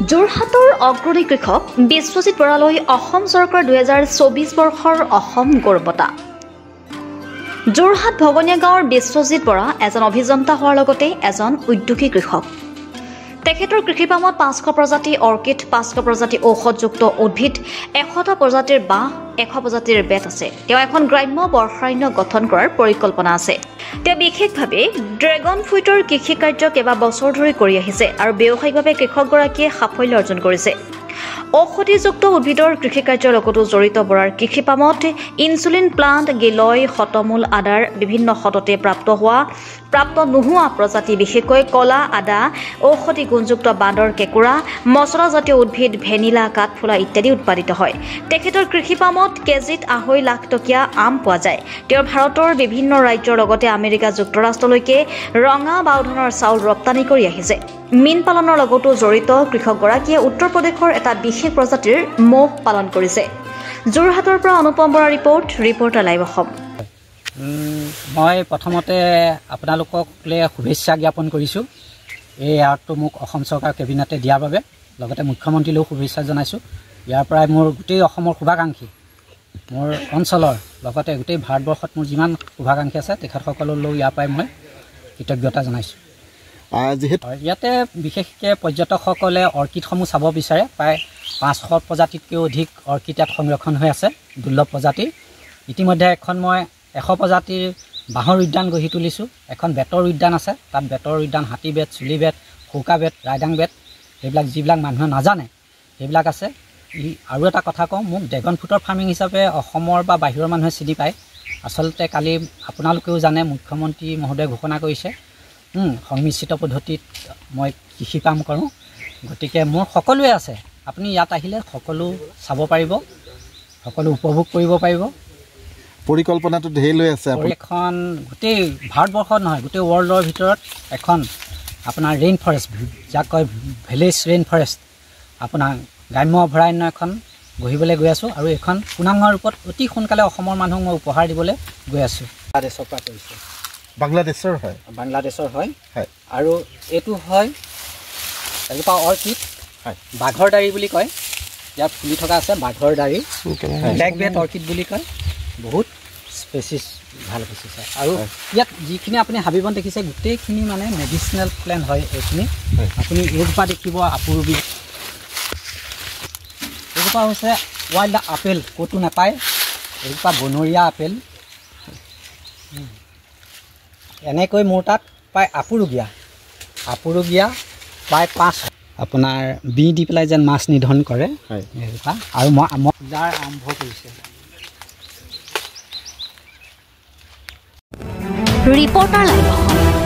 যোৰহাটৰ অগ্ৰণী কৃষক বিশ্বজিৎ বৰালৈ অসম চৰকাৰ 2024 বৰ্ষৰ অসম গৌৰৱ বঁটা। যোৰহাট ভগনীয়া গাঁৱৰ বিশ্বজিৎ বৰা এজন অভিযন্তা হোৱাৰ লগতে এজন উদ্যোগী কৃষক। তেখেতৰ কৃষি পামত 500 প্ৰজাতি অৰ্কিড, 500 প্ৰজাতি ঔষধযুক্ত উদ্ভিদ, 100টা প্ৰজাতিৰ বাঁহ, 100 প্ৰজাতিৰ বেত আছে। তেওঁ এখন গ্ৰাম্য বৰ্ষাৰণ্য গঠন কৰাৰ পৰিকল্পনা আছে। তেওঁ বিশেষভাৱে ড্ৰেগন ফ্ৰুইটৰ কৃষি কাৰ্য কেইবাবছৰ ধৰি কৰি আহিছে আৰু ব্যৱসায়িকভাৱে কৃষকগৰাকীয়ে সাফল্য অৰ্জন কৰিছে। ঔষধিযুক্ত উদ্ভিদৰ কৃষি কাৰ্যৰ লগতো জড়িত বৰাৰ কৃষি পামত ইনচুলিন প্লাণ্ট, গিলয়, শতমূল আদাৰ বিভিন্ন শততে প্ৰাপ্ত নোহোৱা প্ৰজাতি, বিশেষকৈ কলা আদা, ঔষধি গুণযুক্ত বান্দৰ কেঁকুৰা, মছলাজাতীয় উদ্ভিদ, ভেনিলা, কাঠফুলা ইত্যাদি উৎপাদিত হয়। তেখেতৰ কৃষি পামত কেজিত 2.5 লাখ টকীয়া আম পোৱা যায়। তেওঁ ভাৰতৰ বিভিন্ন ৰাজ্যৰ লগতে আমেৰিকা যুক্তৰাষ্ট্ৰলৈকে ৰঙা বাও ধানৰ চাউল ৰপ্তানি কৰি আহিছে। মীন পালনৰ লগতো জড়িত কৃষকগৰাকীয়ে উত্তৰ প্ৰদেশৰ এটা বিশেষ প্ৰজাতিৰ মহ পালন কৰিছে। যোৰহাটৰ পৰা অনুপম বৰা ৰিপৰ্টাৰ লাইভ অসম। মই প্ৰথমতে আপোনালোকলৈ শুভেচ্ছা জ্ঞাপন কৰিছোঁ। এই এৱাৰ্ডটো মোক অসম চৰকাৰ কেবিনেটে দিয়াৰ বাবে, লগতে মুখ্যমন্ত্ৰীলৈও শুভেচ্ছা জনাইছোঁ। ইয়াৰ পৰাই মোৰ গোটেই অসমৰ শুভাকাংক্ষী, মোৰ অঞ্চলৰ লগতে গোটেই ভাৰতবৰ্ষত মোৰ যিমান শুভাকাংক্ষী আছে তেখেতসকললৈও ইয়াৰ পৰাই মই কৃতজ্ঞতা জনাইছোঁ। যিহেতু ইয়াতে বিশেষকৈ পৰ্যটকসকলে অৰ্কিডসমূহ চাব বিচাৰে। প্ৰায় 500 প্ৰজাতিতকৈও অধিক অৰ্কিড ইয়াত সংৰক্ষণ হৈ আছে, দুৰ্লভ প্ৰজাতি। ইতিমধ্যে এখন মই 100 প্ৰজাতিৰ বাঁহৰ উদ্যান গঢ়ি তুলিছোঁ। এখন বেতৰ উদ্যান আছে, তাত বেতৰ উদ্যান, হাতী বেত, চুলি বেত, খোকা বেত, ৰাইডাং বেত, সেইবিলাক যিবিলাক মানুহে নাজানে সেইবিলাক আছে। আৰু এটা কথা কওঁ, মোক ড্ৰেগন ফ্ৰুটৰ ফাৰ্মিং হিচাপে অসমৰ বা বাহিৰৰ মানুহে চিনি পায়। আচলতে কালি আপোনালোকেও জানে, মুখ্যমন্ত্ৰী মহোদয়ে ঘোষণা কৰিছে সংমিশ্ৰিত পদ্ধতিত মই কৃষি কাম কৰোঁ। গতিকে মোৰ সকলোৱে আছে, আপুনি ইয়াত আহিলে সকলো চাব পাৰিব, সকলো উপভোগ কৰিব পাৰিব। পৰিকল্পনাটো ধেৰ লৈ আছে। এখন গোটেই ভাৰতবৰ্ষত নহয়, গোটেই ৱৰ্ল্ডৰ ভিতৰত এখন আপোনাৰ ৰেইন ফৰেষ্ট, যাক কয় ভিলেজ ৰেইন ফৰেষ্ট, আপোনাৰ গ্ৰাম্য অভয়াৰণ্য এখন গঢ়িবলৈ গৈ আছোঁ। আৰু এইখন পূৰ্ণাংগ ৰূপত অতি সোনকালে অসমৰ মানুহক মই উপহাৰ দিবলৈ গৈ আছোঁ। বাংলাদেশৰ পৰা কৰিছোঁ। বাংলাদেশৰ হয়। আৰু এইটো হয় এজোপা অৰ্কিড, বাঘৰ দাড়ি বুলি কয়। ইয়াত ফুলি থকা আছে বাঘৰ দাড়ি, ব্লেক বেট অৰ্কিড বুলি কয়। বহুত স্পেচিছ, ভাল স্পেচিছ হয়। আৰু ইয়াত যিখিনি আপুনি হাবিবন দেখিছে গোটেইখিনি মানে মেডিচিনেল প্লেণ্ট হয়। এইখিনি আপুনি এইজোপা দেখিব আপুৰুবি, এইজোপা হৈছে ৱাইল্ড আপেল, ক'তো নাপায়। এইজোপা বনৰীয়া আপেল। এনেকৈ মোৰ তাত প্ৰায় আপুৰুগীয়া প্ৰায় 5 আপোনাৰ বি দি পেলাই যেন মাছ নিধন কৰে এইজোপা। আৰু মই যাৰ আৰম্ভ কৰিছে। Reporter live Assam.